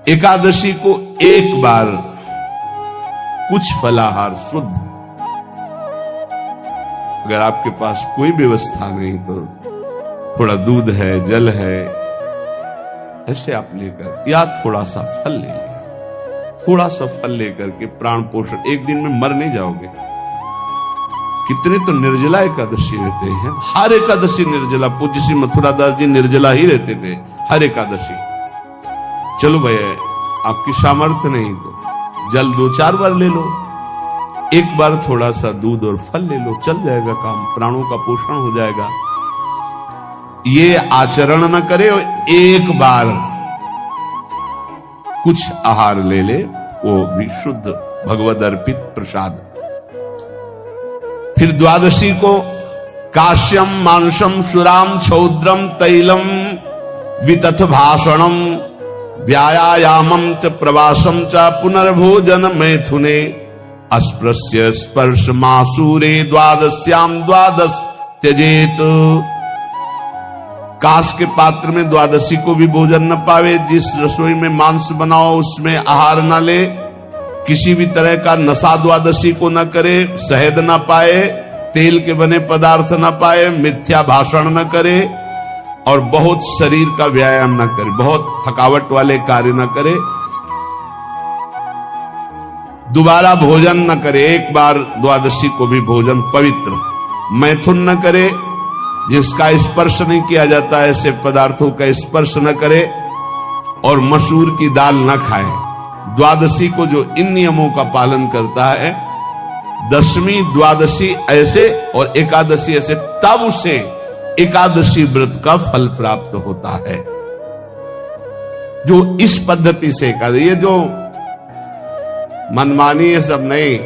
एकादशी को एक बार कुछ फलाहार शुद्ध, अगर आपके पास कोई व्यवस्था नहीं तो थोड़ा दूध है, जल है, ऐसे आप लेकर, या थोड़ा सा फल ले लिया, थोड़ा सा फल लेकर के प्राण पोषण, एक दिन में मर नहीं जाओगे। कितने तो निर्जला एकादशी रहते हैं, हर एकादशी निर्जला। पूज्य श्री मथुरा दास जी निर्जला ही रहते थे हर एकादशी। चलो भैया, आपकी सामर्थ्य नहीं तो जल 2-4 बार ले लो, एक बार थोड़ा सा दूध और फल ले लो, चल जाएगा काम, प्राणों का पोषण हो जाएगा। ये आचरण न करे और एक बार कुछ आहार ले ले, वो भी शुद्ध भगवद अर्पित प्रसाद। फिर द्वादशी को काश्यम मांसम सुराम छौद्रम तैलम वितथ भाषणम व्यायामम च प्रवासम च पुनर्भोजन मैथुने अस्पृश्य स्पर्श मासूरे द्वादश्याम द्वादश त्यजेत। कांस के पात्र में द्वादशी को भी भोजन न पावे, जिस रसोई में मांस बनाओ उसमें आहार न ले, किसी भी तरह का नशा द्वादशी को न करे, शहद न पाए, तेल के बने पदार्थ न पाए, मिथ्या भाषण न करे और बहुत शरीर का व्यायाम न करे, बहुत थकावट वाले कार्य न करे, दोबारा भोजन न करे, एक बार द्वादशी को भी भोजन पवित्र, मैथुन न करे, जिसका स्पर्श नहीं किया जाता ऐसे पदार्थों का स्पर्श न करे, और मसूर की दाल न खाए। द्वादशी को जो इन नियमों का पालन करता है, दशमी द्वादशी ऐसे और एकादशी ऐसे, तब उसे एकादशी व्रत का फल प्राप्त होता है। जो इस पद्धति से एकादशी, ये जो मनमानी है सब नहीं,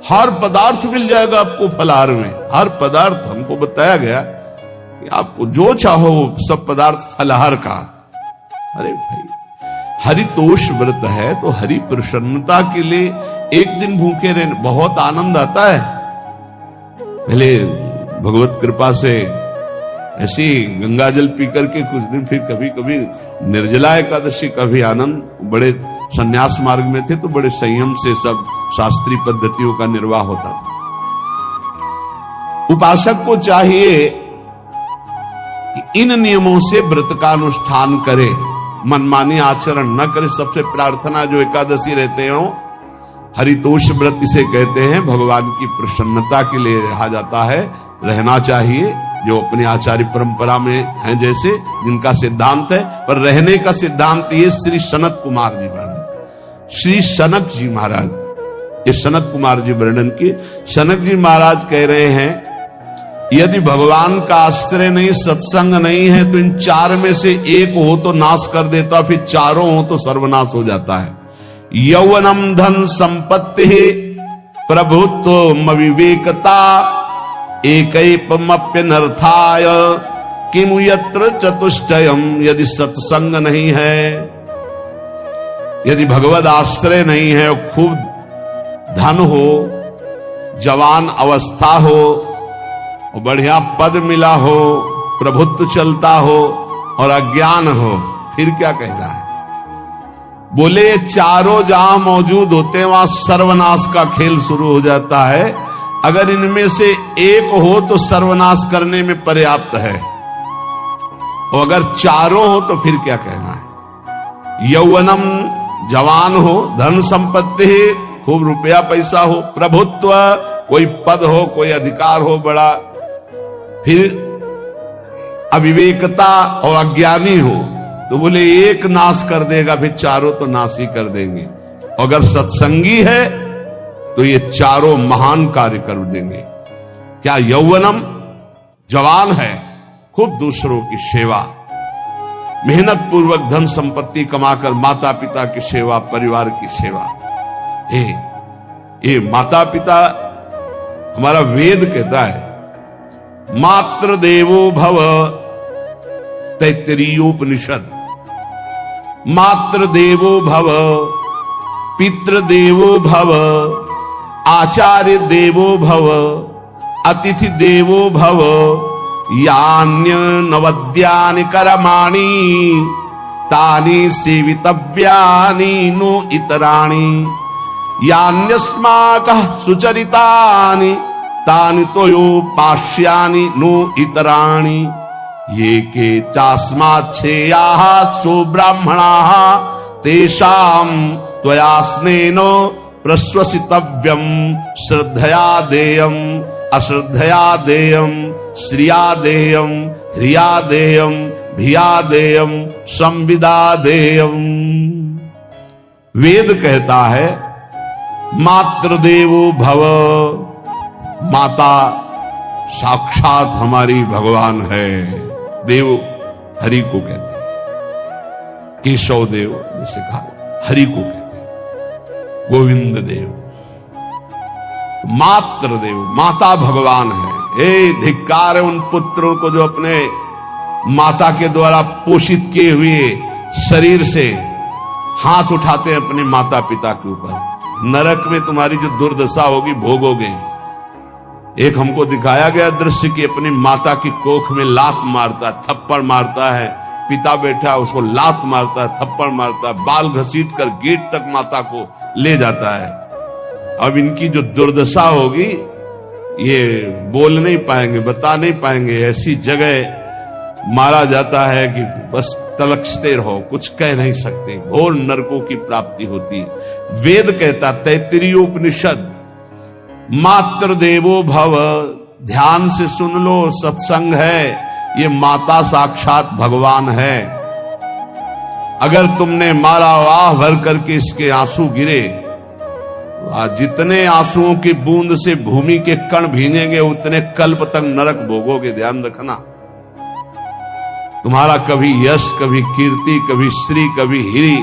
हर पदार्थ मिल जाएगा आपको फलाहार में, हर पदार्थ हमको बताया गया कि आपको जो चाहो सब पदार्थ फलाहार का। अरे भाई, हरितोष व्रत है तो हरि प्रसन्नता के लिए एक दिन भूखे रहने बहुत आनंद आता है। पहले भगवत कृपा से ऐसी गंगा जल पी करके कुछ दिन, फिर कभी कभी निर्जला एकादशी का भी आनंद। बड़े संन्यास मार्ग में थे तो बड़े संयम से सब शास्त्रीय पद्धतियों का निर्वाह होता था। उपासक को चाहिए कि इन नियमों से व्रत का अनुष्ठान करे, मनमानी आचरण न करे। सबसे प्रार्थना जो एकादशी रहते हो, हरितोष व्रत इसे कहते हैं, भगवान की प्रसन्नता के लिए रहा जाता है, रहना चाहिए। जो अपनी आचार्य परंपरा में हैं जैसे, जिनका सिद्धांत है, पर रहने का सिद्धांत ये श्री सनत कुमार जी वर्णन, श्री सनक जी महाराज, ये सनत कुमार जी वर्णन की। सनक जी महाराज कह रहे हैं, यदि भगवान का आश्रय नहीं, सत्संग नहीं है, तो इन 4 में से एक हो तो नाश कर देता, फिर चारों हो तो सर्वनाश हो जाता है। यौवनम धन संपत्ति प्रभुत्व विवेकता एकैपमप्यनर्थाय किमु यत्र चतुष्टयम। यदि सत्संग नहीं है, यदि भगवद आश्रय नहीं है, खूब धन हो, जवान अवस्था हो, बढ़िया पद मिला हो, प्रभुत्व चलता हो और अज्ञान हो, फिर क्या कहना है? बोले चारों जहां मौजूद होते हैं वहां सर्वनाश का खेल शुरू हो जाता है। अगर इनमें से एक हो तो सर्वनाश करने में पर्याप्त है, और अगर चारों हो तो फिर क्या कहना है? यौवनम, जवान हो, धन संपत्ति, खूब रुपया पैसा हो, प्रभुत्व, कोई पद हो, कोई अधिकार हो बड़ा, फिर अविवेकता और अज्ञानी हो, तो बोले एक नाश कर देगा, फिर चारों तो नाश ही कर देंगे। अगर सत्संगी है तो ये चारों महान कार्य कर देंगे। क्या? यौवनम, जवान है, खूब दूसरों की सेवा, मेहनत पूर्वक धन संपत्ति कमाकर माता पिता की सेवा, परिवार की सेवा। ये माता पिता, हमारा वेद कहता है, मातृ देवो भव, तैत्तरीयोपनिषद, मातृ देवो भव, पितृ देवो भव, आचार्य देवो भव, अतिथि देवो भव, यान्य नवद्यानि कर्माणि तानि सेवितव्यानि नो इतराणि यान्यस्माकः सुचरितानि तानि तोयोपास्यानि नो इतराणि ये के चास्माच्छेयाः सुब्राह्मणाः तेषां त्वया स्नेन प्रश्वसितव्यं श्रद्धया देयम् अश्रद्धया देयम् श्रिया देयम् ह्रिया देयम् भिया देयम् संविदा देयम्। वेद कहता है मातृदेवो भव, माता साक्षात हमारी भगवान है। देव हरि को कहते हैं, केशव देव जैसे कहा हरि को कहते हैं, गोविंद देव, मातृदेव माता भगवान है। ए धिक्कार है उन पुत्रों को जो अपने माता के द्वारा पोषित किए हुए शरीर से हाथ उठाते हैं अपने माता पिता के ऊपर। नरक में तुम्हारी जो दुर्दशा होगी भोगोगे। एक हमको दिखाया गया दृश्य कि अपनी माता की कोख में लात मारता, थप्पड़ मारता है, पिता बैठा उसको लात मारता है, थप्पड़ मारता है, बाल घसीट कर गेट तक माता को ले जाता है। अब इनकी जो दुर्दशा होगी ये बोल नहीं पाएंगे, बता नहीं पाएंगे। ऐसी जगह मारा जाता है कि बस तलकते रहो, कुछ कह नहीं सकते। घोर नरकों की प्राप्ति होती। वेद कहता, तैत्तिरीयोपनिषद, मातृदेवो भव। ध्यान से सुन लो, सत्संग है, ये माता साक्षात भगवान है। अगर तुमने मारा वाह भर करके इसके आंसू गिरे, जितने आंसुओं की बूंद से भूमि के कण भींजेंगे उतने कल्प तक नरक भोगोगे। ध्यान रखना, तुम्हारा कभी यश, कभी कीर्ति, कभी श्री, कभी हिरी,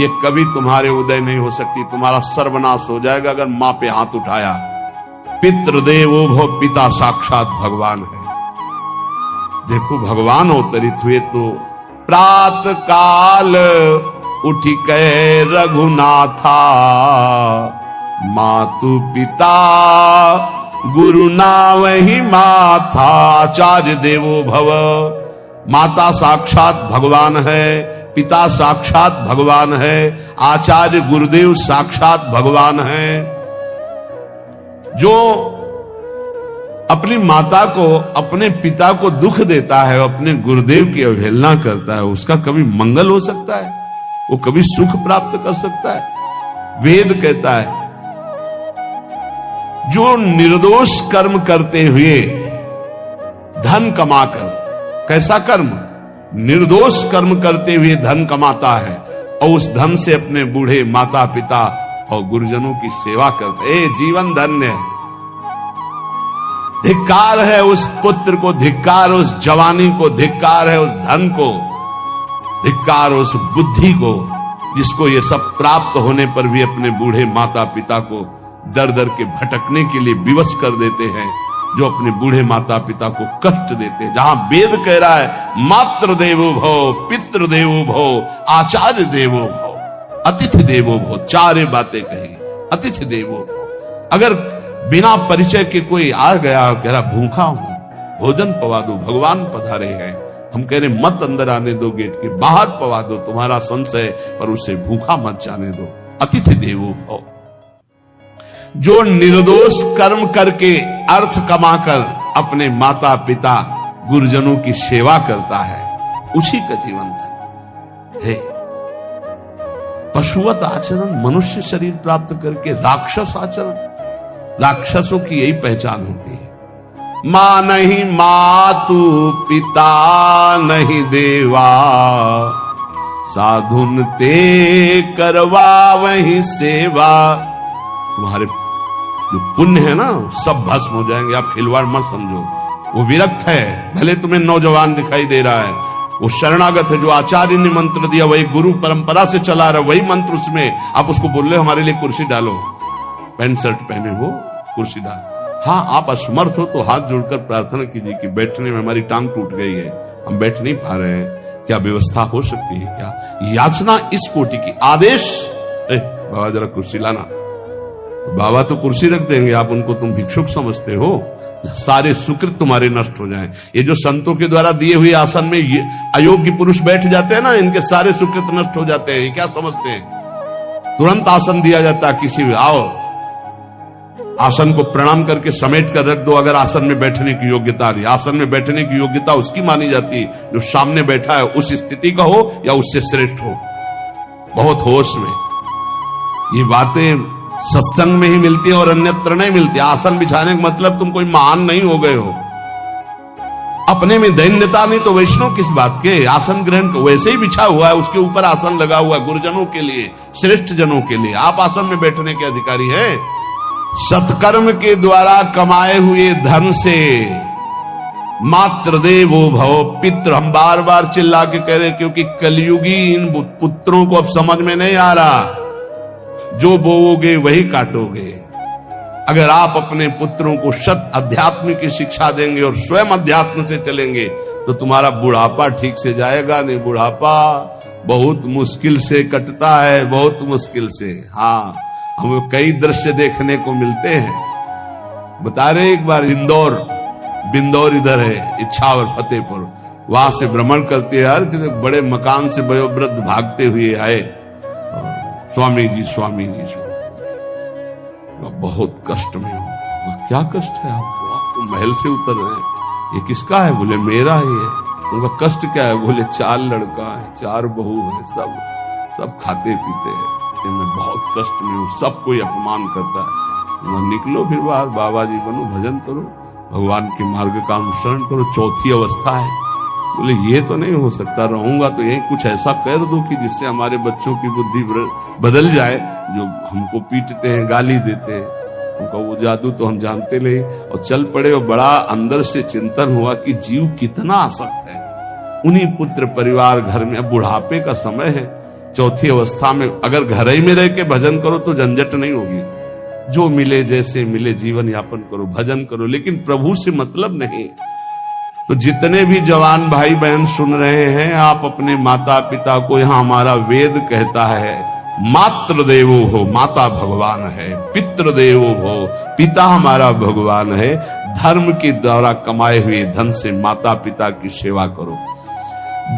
ये कभी तुम्हारे उदय नहीं हो सकती। तुम्हारा सर्वनाश हो जाएगा अगर मां पे हाथ उठाया। पितृदेवो भव, पिता साक्षात भगवान है। देखो भगवान अवतरित हुए तो प्रात काल उठी कै रघुनाथा, मातु पिता गुरु नावहि माथा। आचार्य देवो भव, माता साक्षात भगवान है, पिता साक्षात भगवान है, आचार्य गुरुदेव साक्षात भगवान है। जो अपनी माता को, अपने पिता को दुख देता है, अपने गुरुदेव की अवहेलना करता है, उसका कभी मंगल हो सकता है? वो कभी सुख प्राप्त कर सकता है? वेद कहता है जो निर्दोष कर्म करते हुए धन कमाकर, कैसा कर्म? निर्दोष कर्म करते हुए धन कमाता है और उस धन से अपने बूढ़े माता पिता और गुरुजनों की सेवा करते, जीवन धन्य है। धिक्कार है उस पुत्र को, धिक्कार उस जवानी को, धिक्कार है उस धन को, धिक्कार उस बुद्धि को जिसको ये सब प्राप्त होने पर भी अपने बूढ़े माता पिता को दर दर के भटकने के लिए विवश कर देते हैं, जो अपने बूढ़े माता पिता को कष्ट देते हैं। जहां वेद कह रहा है मातृ देवो भव, पितृ देवो भव, आचार्य देवो भव, अतिथि देवो भव, चारे बातें कही। अतिथि देवो भव, अगर बिना परिचय के कोई आ गया, कह रहा भूखा हूं, भोजन पवा दो, भगवान पधारे हैं, हम कह रहे मत अंदर आने दो, गेट के बाहर पवा दो, तुम्हारा संशय, पर उसे भूखा मत जाने दो। अतिथि देवो भव। जो निर्दोष कर्म करके अर्थ कमाकर अपने माता पिता गुरुजनों की सेवा करता है, उसी का जीवन धन है। पशुवत आचरण, मनुष्य शरीर प्राप्त करके राक्षस आचरण, राक्षसों की यही पहचान होती है। मां नहीं मातु पिता नहीं देवा, साधुन ते करवा वही सेवा। तुम्हारे जो पुण्य है ना सब भस्म हो जाएंगे, आप खिलवाड़ मत समझो। वो विरक्त है, भले तुम्हें नौजवान दिखाई दे रहा है, वो शरणागत है। जो आचार्य ने मंत्र दिया वही गुरु परंपरा से चला रहा, वही मंत्र उसमें। आप उसको बोल रहे हमारे लिए कुर्सी डालो, पैंट शर्ट पहने हो, कुर्सी डाल। हाँ, आप असमर्थ हो तो हाथ जोड़कर प्रार्थना कीजिए कि बैठने में हमारी टांग टूट गई है, हम बैठ नहीं पा रहे हैं, क्या व्यवस्था हो सकती है क्या? याचना इस कोटि की। आदेश, बाबा जरा कुर्सी लाना। बाबा तो कुर्सी रख देंगे, आप उनको तुम भिक्षुक समझते हो, सारे सुकृत तुम्हारे नष्ट हो जाएं। ये जो संतों के द्वारा दिए हुए आसन में ये अयोग्य पुरुष बैठ जाते हैं ना, इनके सारे सुकृत नष्ट हो जाते हैं। ये क्या समझते हैं? तुरंत आसन दिया जाता है किसी भी, आओ आसन को प्रणाम करके समेट कर रख दो। अगर आसन में बैठने की योग्यता नहीं, आसन में बैठने की योग्यता उसकी मानी जाती है जो सामने बैठा है, उस स्थिति का हो या उससे श्रेष्ठ हो। बहुत होश में ये बातें सत्संग में ही मिलती है और अन्यत्र नहीं मिलती। आसन बिछाने का मतलब तुम कोई महान नहीं हो गए हो, अपने में दैन्यता नहीं तो वैष्णव किस बात के। आसन ग्रहण वैसे ही बिछा हुआ है, उसके ऊपर आसन लगा हुआ है गुरुजनों के लिए, श्रेष्ठ जनों के लिए। आप आसन में बैठने के अधिकारी हैं। सत्कर्म के द्वारा कमाए हुए धन से मात्र देवो भव पितृ, हम बार बार चिल्ला के कह रहे, क्योंकि कलयुगी इन पुत्रों को अब समझ में नहीं आ रहा। जो बोओगे वही काटोगे। अगर आप अपने पुत्रों को सत अध्यात्म की शिक्षा देंगे और स्वयं अध्यात्म से चलेंगे तो तुम्हारा बुढ़ापा ठीक से जाएगा नहीं। बुढ़ापा बहुत मुश्किल से कटता है, बहुत मुश्किल से। हाँ, हमें कई दृश्य देखने को मिलते हैं। बता रहे एक बार बिंदौर इधर है, इच्छावर फतेहपुर, वहां से भ्रमण करते यार, बड़े मकान से बड़े वृद्ध भागते हुए आए, स्वामी जी स्वामी जी बहुत कष्ट में हो। क्या कष्ट है आपको? आप तो महल से उतर रहे हैं। ये किसका है? बोले मेरा ही है। उनका कष्ट क्या है? बोले 4 लड़का है, 4 बहू है, सब खाते पीते हैं, मैं बहुत कष्ट में हूँ, सब कोई अपमान करता है। निकलो फिर बाहर, बाबा जी बनो, भजन करो, भगवान के मार्ग का अनुसरण करो। चौथी अवस्था है। बोले ये तो नहीं हो सकता, रहूंगा तो यही कुछ ऐसा कर दो कि जिससे हमारे बच्चों की बुद्धि बदल जाए, जो हमको पीटते हैं, गाली देते हैं, उनका वो जादू तो हम जानते नहीं। और चल पड़े। और बड़ा अंदर से चिंतन हुआ कि जीव कितना आसक्त है उन्हीं पुत्र परिवार घर में। बुढ़ापे का समय है, चौथी अवस्था में अगर घर ही में रह के भजन करो तो झंझट नहीं होगी। जो मिले जैसे मिले जीवन यापन करो, भजन करो, लेकिन प्रभु से मतलब नहीं। तो जितने भी जवान भाई बहन सुन रहे हैं, आप अपने माता पिता को, यहां हमारा वेद कहता है मातृ देवो हो, माता भगवान है, पितृ देवो हो, पिता हमारा भगवान है। धर्म के द्वारा कमाए हुए धन से माता पिता की सेवा करो।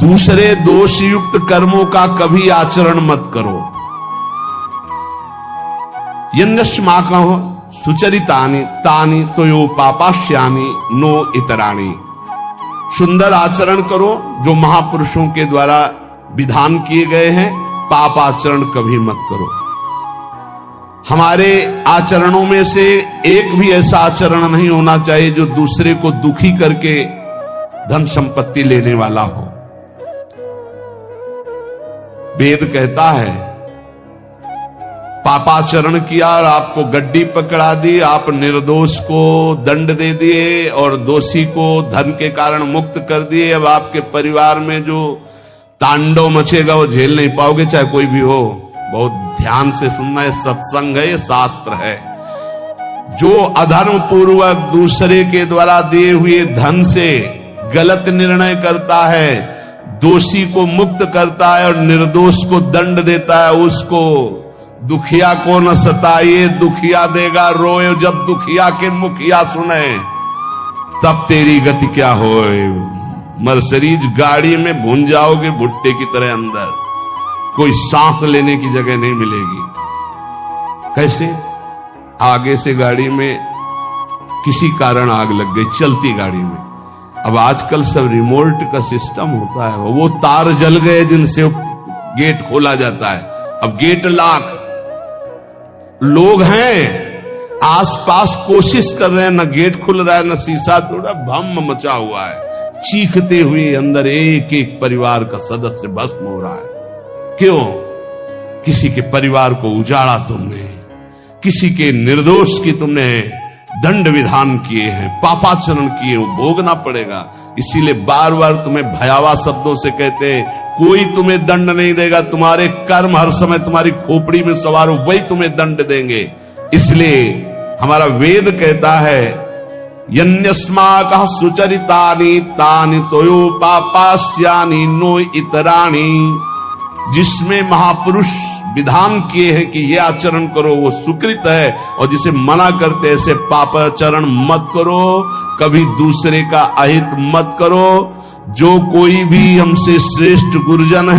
दूसरे दोष युक्त कर्मों का कभी आचरण मत करो। यन्नस्मा कहो सुचरितानि तानि तोयो पापाश्यानि नो इतराणि। सुंदर आचरण करो जो महापुरुषों के द्वारा विधान किए गए हैं, पाप आचरण कभी मत करो। हमारे आचरणों में से एक भी ऐसा आचरण नहीं होना चाहिए जो दूसरे को दुखी करके धन संपत्ति लेने वाला हो। वेद कहता है पापाचरण किया और आपको गड्डी पकड़ा दी, आप निर्दोष को दंड दे दिए और दोषी को धन के कारण मुक्त कर दिए। अब आपके परिवार में जो तांडव मचेगा वो झेल नहीं पाओगे, चाहे कोई भी हो। बहुत ध्यान से सुनना है, सत्संग है, ये शास्त्र है। जो अधर्म पूर्वक दूसरे के द्वारा दिए हुए धन से गलत निर्णय करता है, दोषी को मुक्त करता है और निर्दोष को दंड देता है, उसको दुखिया को न सताइए, दुखिया देगा रोए। जब दुखिया के मुखिया सुने तब तेरी गति क्या होए। मर्सिडीज गाड़ी में भून जाओगे भुट्टे की तरह अंदर, कोई सांस लेने की जगह नहीं मिलेगी। कैसे? आगे से गाड़ी में किसी कारण आग लग गई, चलती गाड़ी में। अब आजकल सब रिमोट का सिस्टम होता है, वो तार जल गए जिनसे गेट खोला जाता है। अब गेट लाख लोग हैं आसपास, कोशिश कर रहे हैं, न गेट खुल रहा है न शीशा तोड़ा, भम मचा हुआ है। चीखते हुए अंदर एक एक परिवार का सदस्य भस्म हो रहा है। क्यों? किसी के परिवार को उजाड़ा तुमने, किसी के निर्दोष की तुमने दंड विधान किए हैं, पापाचरण किए, वो भोगना पड़ेगा। इसीलिए बार बार तुम्हें भयावह शब्दों से कहते हैं, कोई तुम्हें दंड नहीं देगा, तुम्हारे कर्म हर समय तुम्हारी खोपड़ी में सवार हो, वही तुम्हें दंड देंगे। इसलिए हमारा वेद कहता है यन्यस्माकः सुचरितानि तानि तोयो पापास्यानि नो इतराणि। जिसमें महापुरुष विधान किए हैं कि ये आचरण करो वो सुकृत है, और जिसे मना करते ऐसे पापाचरण मत करो, कभी दूसरे का अहित मत करो। जो कोई भी हमसे श्रेष्ठ गुरुजन है